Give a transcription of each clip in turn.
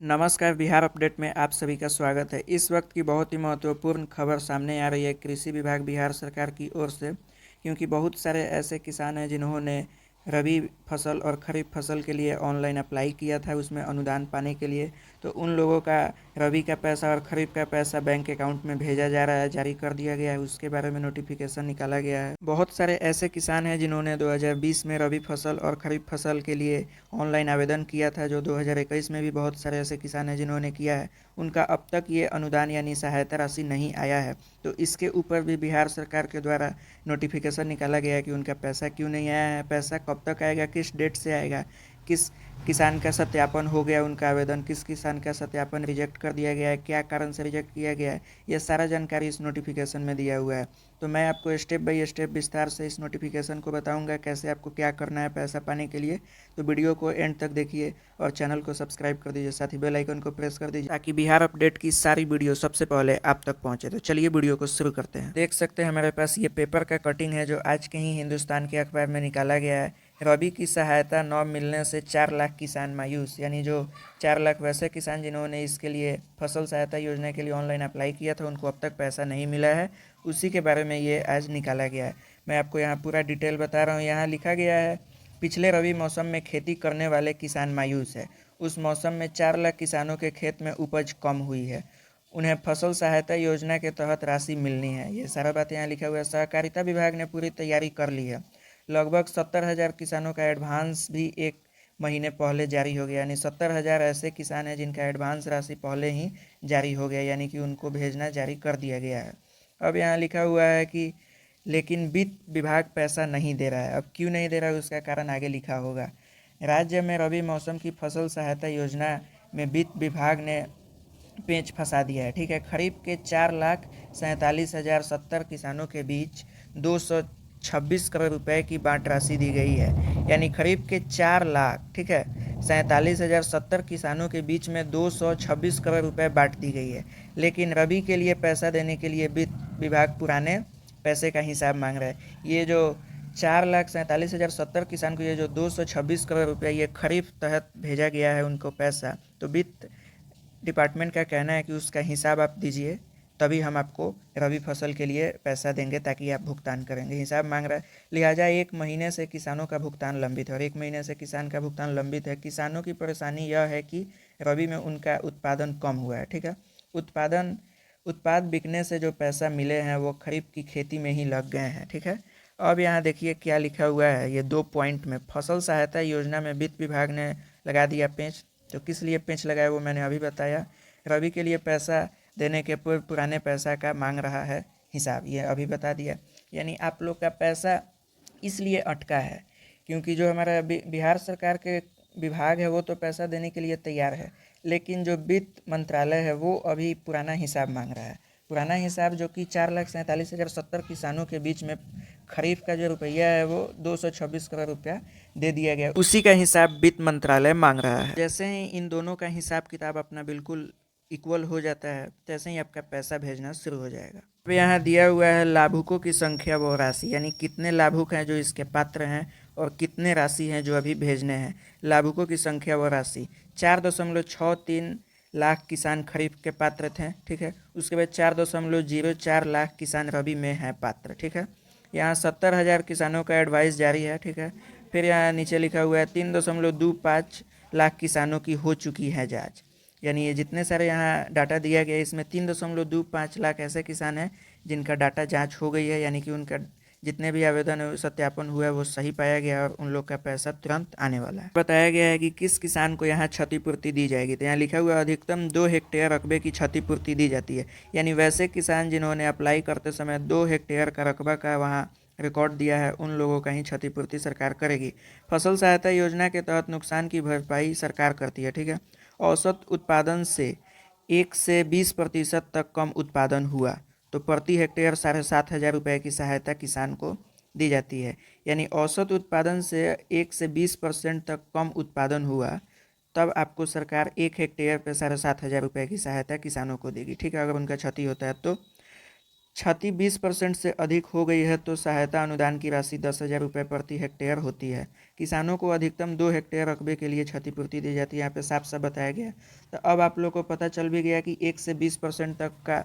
नमस्कार, बिहार अपडेट में आप सभी का स्वागत है। इस वक्त की बहुत ही महत्वपूर्ण खबर सामने आ रही है कृषि विभाग बिहार सरकार की ओर से, क्योंकि बहुत सारे ऐसे किसान हैं जिन्होंने रबी फसल और खरीफ फसल के लिए ऑनलाइन अप्लाई किया था उसमें अनुदान पाने के लिए। तो उन लोगों का रबी का पैसा और खरीफ का पैसा बैंक अकाउंट में भेजा जा रहा है, जारी कर दिया गया है। उसके बारे में नोटिफिकेशन निकाला गया है। बहुत सारे ऐसे किसान हैं जिन्होंने 2020 में रबी फसल और खरीफ फसल के लिए ऑनलाइन आवेदन किया था, जो 2021 में भी बहुत सारे ऐसे किसान हैं जिन्होंने किया है। उनका अब तक ये अनुदान यानी सहायता राशि नहीं आया है। तो इसके ऊपर भी बिहार सरकार के द्वारा नोटिफिकेशन निकाला गया है कि उनका पैसा क्यों नहीं आया है, पैसा कब तक आएगा, किस डेट से आएगा, किस किसान का सत्यापन हो गया उनका आवेदन, किस किसान का सत्यापन रिजेक्ट कर दिया गया है, क्या कारण से रिजेक्ट किया गया है, ये सारा जानकारी इस नोटिफिकेशन में दिया हुआ है। तो मैं आपको स्टेप बाय स्टेप विस्तार से इस नोटिफिकेशन को बताऊंगा कैसे आपको क्या करना है पैसा पाने के लिए। तो वीडियो को एंड तक देखिए और चैनल को सब्सक्राइब कर दीजिए, साथ ही बेल आइकन को प्रेस कर दीजिए ताकि बिहार अपडेट की सारी वीडियो सबसे पहले आप तक पहुंचे। तो चलिए वीडियो को शुरू करते हैं। देख सकते हैं हमारे पास ये पेपर का कटिंग है जो आज के ही हिंदुस्तान के अखबार में निकाला गया है। रबी की सहायता न मिलने से 4 लाख किसान मायूस, यानी जो 4 लाख वैसे किसान जिन्होंने इसके लिए फसल सहायता योजना के लिए ऑनलाइन अप्लाई किया था उनको अब तक पैसा नहीं मिला है, उसी के बारे में ये आज निकाला गया है। मैं आपको यहाँ पूरा डिटेल बता रहा हूँ। यहाँ लिखा गया है, पिछले रबी मौसम में खेती करने वाले किसान मायूस है। उस मौसम में 4 लाख किसानों के खेत में उपज कम हुई है, उन्हें फसल सहायता योजना के तहत राशि मिलनी है। ये सारा बात यहाँ लिखा हुआ है। सहकारिता विभाग ने पूरी तैयारी कर ली है। लगभग 70,000 किसानों का एडवांस भी एक महीने पहले जारी हो गया, यानी 70,000 ऐसे किसान हैं जिनका एडवांस राशि पहले ही जारी हो गया, यानी कि उनको भेजना जारी कर दिया गया है। अब यहाँ लिखा हुआ है कि लेकिन वित्त विभाग पैसा नहीं दे रहा है। अब क्यों नहीं दे रहा है उसका कारण आगे लिखा होगा। राज्य में रबी मौसम की फसल सहायता योजना में वित्त विभाग ने पेंच फंसा दिया है। ठीक है, खरीफ के 4,47,070 किसानों के बीच 226 करोड़ रुपए की बांट राशि दी गई है, यानी खरीफ के 4 लाख, ठीक है, 47,070 किसानों के बीच में 226 करोड़ रुपए बांट दी गई है। लेकिन रबी के लिए पैसा देने के लिए वित्त विभाग पुराने पैसे का हिसाब मांग रहा है। ये जो 4,47,070 किसान को ये जो 226 करोड़ रुपया ये खरीफ तहत भेजा गया है उनको पैसा, तो वित्त डिपार्टमेंट का कहना है कि उसका हिसाब आप दीजिए, तभी हम आपको रबी फसल के लिए पैसा देंगे ताकि आप भुगतान करेंगे। हिसाब मांग रहा है, लिहाजा 1 महीने से किसानों का भुगतान लंबित है, और 1 महीने से किसान का भुगतान लंबित है। किसानों की परेशानी यह है कि रबी में उनका उत्पादन कम हुआ है। ठीक है, उत्पाद बिकने से जो पैसा मिले हैं वो खरीफ की खेती में ही लग गए हैं। ठीक है, अब यहाँ देखिए क्या लिखा हुआ है, ये 2 पॉइंट में फसल सहायता योजना में वित्त विभाग ने लगा दिया पेंच। तो किस लिए पेंच लगाया वो मैंने अभी बताया। रबी के लिए पैसा देने के पूर्व पुराने पैसा का मांग रहा है हिसाब, ये अभी बता दिया। यानी आप लोग का पैसा इसलिए अटका है क्योंकि जो हमारा बिहार सरकार के विभाग है वो तो पैसा देने के लिए तैयार है, लेकिन जो वित्त मंत्रालय है वो अभी पुराना हिसाब मांग रहा है। पुराना हिसाब जो कि 4,47,070 किसानों के बीच में खरीफ का जो रुपया है वो 226 करोड़ रुपया दे दिया गया, उसी का हिसाब वित्त मंत्रालय मांग रहा है। जैसे ही इन दोनों का हिसाब किताब अपना बिल्कुल इक्वल हो जाता है, तैसे ही आपका पैसा भेजना शुरू हो जाएगा। अब यहाँ दिया हुआ है लाभुकों की संख्या व राशि, यानी कितने लाभुक हैं जो इसके पात्र हैं और कितने राशि हैं जो अभी भेजने हैं। लाभुकों की संख्या व राशि 4.63 लाख किसान खरीफ के पात्र थे। ठीक है, उसके बाद 4.04 लाख किसान रबी में हैं पात्र। ठीक है, यहाँ 70,000 किसानों का एडवाइस जारी है। ठीक है, फिर यहाँ नीचे लिखा हुआ है 3.25 लाख किसानों की हो चुकी है जाँच, यानी ये जितने सारे यहाँ डाटा दिया गया है इसमें 3.25 लाख ऐसे किसान हैं जिनका डाटा जांच हो गई है, यानी कि उनका जितने भी आवेदन है सत्यापन हुआ है वो सही पाया गया और उन लोग का पैसा तुरंत आने वाला है। बताया गया है कि किस किसान को यहाँ क्षतिपूर्ति दी जाएगी। तो यहाँ लिखा हुआ है अधिकतम 2 हेक्टेयर रकबे की क्षतिपूर्ति दी जाती है, यानी वैसे किसान जिन्होंने अप्लाई करते समय 2 हेक्टेयर का रकबा का वहाँ रिकॉर्ड दिया है उन लोगों का ही क्षतिपूर्ति सरकार करेगी। फसल सहायता योजना के तहत नुकसान की भरपाई सरकार करती है। ठीक है, औसत उत्पादन से 1 से 20% तक कम उत्पादन हुआ तो प्रति हेक्टेयर 7,500 रुपये की सहायता किसान को दी जाती है, यानी औसत उत्पादन से 1 से 20% तक कम उत्पादन हुआ तब आपको सरकार 1 हेक्टेयर पे 7,500 रुपये की सहायता किसानों को देगी। ठीक है, अगर उनका क्षति होता है तो क्षति 20% से अधिक हो गई है तो सहायता अनुदान की राशि 10,000 रुपये प्रति हेक्टेयर होती है। किसानों को अधिकतम 2 हेक्टेयर रकबे के लिए क्षतिपूर्ति दी जाती है। यहाँ पे साफ साफ बताया गया है। तो अब आप लोग को पता चल भी गया कि 1 से 20% तक का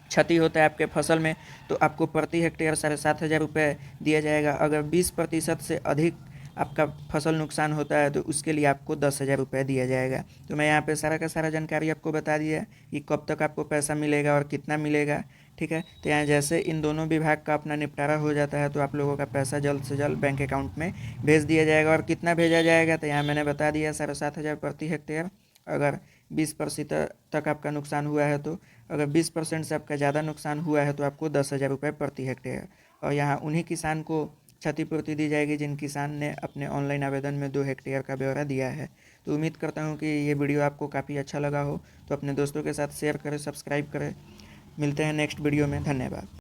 क्षति होता है आपके फसल में तो आपको प्रति हेक्टेयर 7,500 रुपये दिया जाएगा। अगर 20% से अधिक आपका फसल नुकसान होता है तो उसके लिए आपको 10,000 रुपये दिया जाएगा। तो मैं यहाँ पे सारा का सारा जानकारी आपको बता दिया कि कब तक आपको पैसा मिलेगा और कितना मिलेगा। ठीक है, तो यहाँ जैसे इन दोनों विभाग का अपना निपटारा हो जाता है तो आप लोगों का पैसा जल्द से जल्द बैंक अकाउंट में भेज दिया जाएगा। और कितना भेजा जाएगा तो यहाँ मैंने बता दिया 7,500 प्रति हेक्टेयर। अगर 20% तक आपका नुकसान हुआ है तो, अगर 20% से आपका ज़्यादा नुकसान हुआ है तो आपको 10,000 रुपये प्रति हेक्टेयर। और यहाँ उन्हीं किसान को क्षतिपूर्ति दी जाएगी जिन किसान ने अपने ऑनलाइन आवेदन में 2 हेक्टेयर का ब्यौरा दिया है। तो उम्मीद करता हूँ कि ये वीडियो आपको काफ़ी अच्छा लगा हो, तो अपने दोस्तों के साथ शेयर करें, सब्सक्राइब करें। मिलते हैं नेक्स्ट वीडियो में। धन्यवाद।